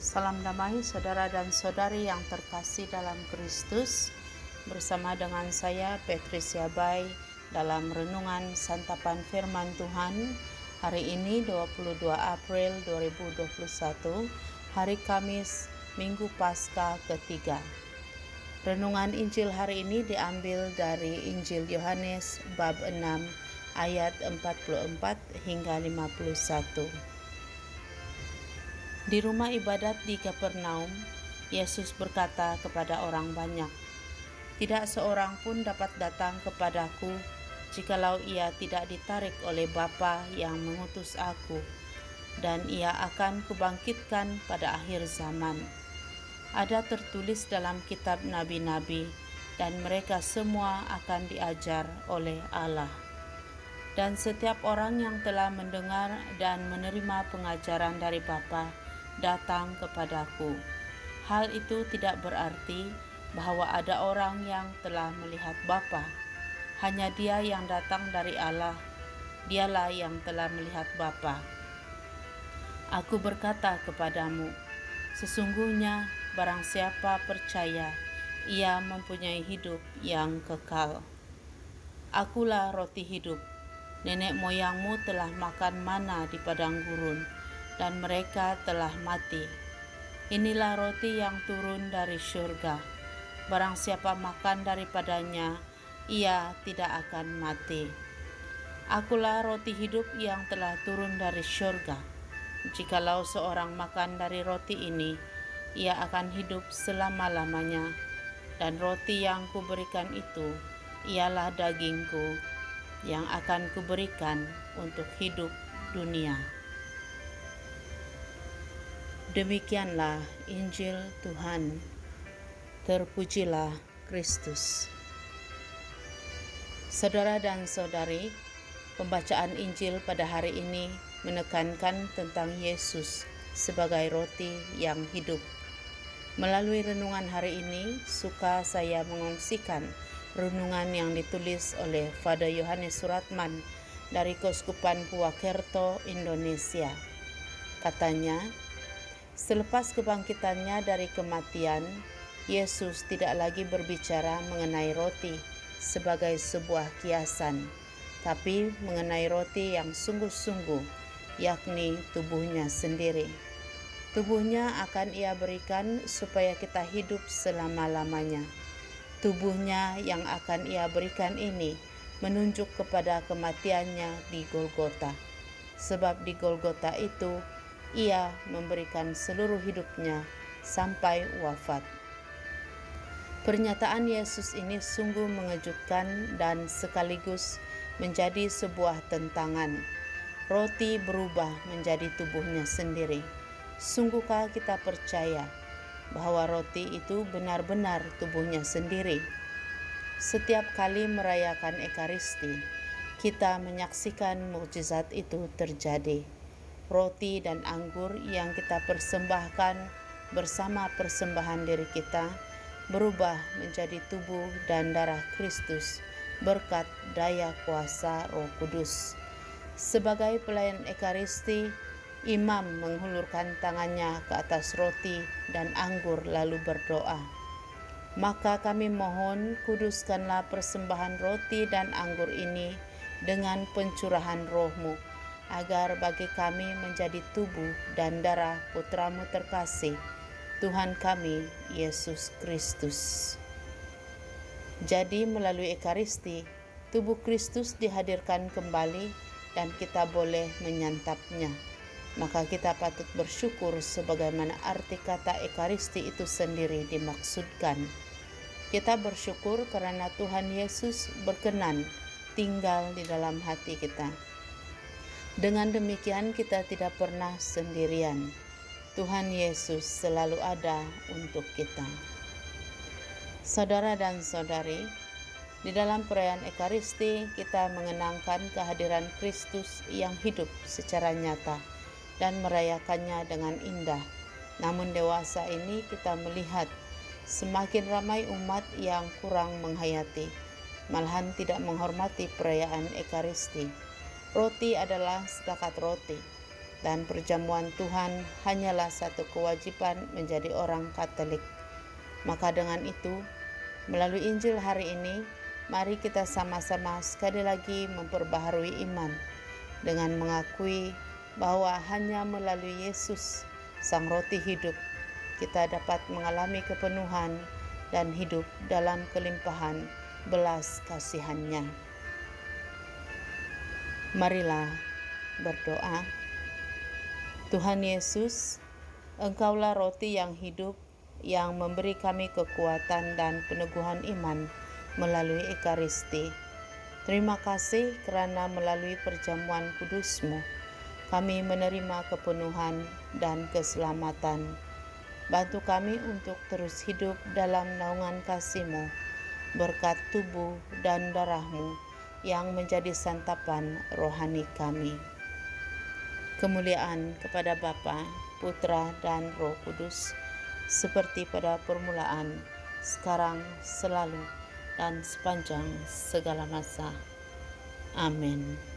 Salam damai saudara dan saudari yang terkasih dalam Kristus. Bersama dengan saya Patricia Bay dalam renungan santapan firman Tuhan hari ini 22 April 2021, hari Kamis, Minggu Paskah ketiga. Renungan Injil hari ini diambil dari Injil Yohanes bab 6 ayat 44 hingga 51. Di rumah ibadat di Kapernaum, Yesus berkata kepada orang banyak, "Tidak seorang pun dapat datang kepadaku jikalau ia tidak ditarik oleh Bapa yang mengutus aku, dan ia akan kubangkitkan pada akhir zaman. Ada tertulis dalam kitab nabi-nabi, dan mereka semua akan diajar oleh Allah. Dan setiap orang yang telah mendengar dan menerima pengajaran dari Bapa datang kepadaku. Hal itu tidak berarti bahwa ada orang yang telah melihat Bapa. Hanya Dia yang datang dari Allah, Dialah yang telah melihat Bapa. Aku berkata kepadamu, sesungguhnya barang siapa percaya, ia mempunyai hidup yang kekal. Akulah roti hidup. Nenek moyangmu telah makan mana di padang gurun, dan mereka telah mati. Inilah roti yang turun dari surga. Barang siapa makan daripadanya, ia tidak akan mati. Akulah roti hidup yang telah turun dari surga. Jikalau seorang makan dari roti ini, ia akan hidup selama-lamanya. Dan roti yang kuberikan itu ialah dagingku yang akan kuberikan untuk hidup dunia." Demikianlah Injil Tuhan. Terpujilah Kristus. Saudara dan saudari, pembacaan Injil pada hari ini menekankan tentang Yesus sebagai roti yang hidup. Melalui renungan hari ini, suka saya mengongsikan renungan yang ditulis oleh Father Yohanes Suratman dari Keuskupan Purwakerto, Indonesia. Katanya, selepas kebangkitannya dari kematian, Yesus tidak lagi berbicara mengenai roti sebagai sebuah kiasan, tapi mengenai roti yang sungguh-sungguh, yakni tubuhnya sendiri. Tubuhnya akan Ia berikan supaya kita hidup selama-lamanya. Tubuhnya yang akan Ia berikan ini menunjuk kepada kematiannya di Golgota. Sebab di Golgota itu Ia memberikan seluruh hidupnya sampai wafat. Pernyataan Yesus ini sungguh mengejutkan dan sekaligus menjadi sebuah tentangan. Roti berubah menjadi tubuhnya sendiri. Sungguhkah kita percaya bahwa roti itu benar-benar tubuhnya sendiri? Setiap kali merayakan Ekaristi, kita menyaksikan mukjizat itu terjadi. Roti dan anggur yang kita persembahkan bersama persembahan diri kita berubah menjadi tubuh dan darah Kristus berkat daya kuasa Roh Kudus. Sebagai pelayan Ekaristi, imam menghulurkan tangannya ke atas roti dan anggur lalu berdoa, "Maka kami mohon, kuduskanlah persembahan roti dan anggur ini dengan pencurahan Roh-Mu, agar bagi kami menjadi tubuh dan darah Putra-Mu terkasih, Tuhan kami, Yesus Kristus." Jadi melalui Ekaristi, tubuh Kristus dihadirkan kembali dan kita boleh menyantapnya. Maka kita patut bersyukur sebagaimana arti kata Ekaristi itu sendiri dimaksudkan. Kita bersyukur karena Tuhan Yesus berkenan tinggal di dalam hati kita. Dengan demikian kita tidak pernah sendirian. Tuhan Yesus selalu ada untuk kita. Saudara dan saudari, di dalam perayaan Ekaristi kita mengenangkan kehadiran Kristus yang hidup secara nyata dan merayakannya dengan indah. Namun dewasa ini kita melihat semakin ramai umat yang kurang menghayati, malahan tidak menghormati perayaan Ekaristi. Roti adalah setakat roti. dan perjamuan Tuhan hanyalah satu kewajiban menjadi orang Katolik. Maka dengan itu, melalui Injil hari ini, mari kita sama-sama sekali lagi memperbaharui iman dengan mengakui bahwa hanya melalui Yesus, Sang Roti Hidup, kita dapat mengalami kepenuhan dan hidup dalam kelimpahan belas kasihan-Nya. Marilah berdoa. Tuhan Yesus, Engkaulah roti yang hidup, yang memberi kami kekuatan dan peneguhan iman melalui Ekaristi. Terima kasih kerana melalui perjamuan kudus-Mu, kami menerima kepenuhan dan keselamatan. Bantu kami untuk terus hidup dalam naungan kasih-Mu, berkat tubuh dan darah-Mu yang menjadi santapan rohani kami. Kemuliaan kepada Bapa, Putra, dan Roh Kudus, seperti pada permulaan, sekarang, selalu, dan sepanjang segala masa. Amin.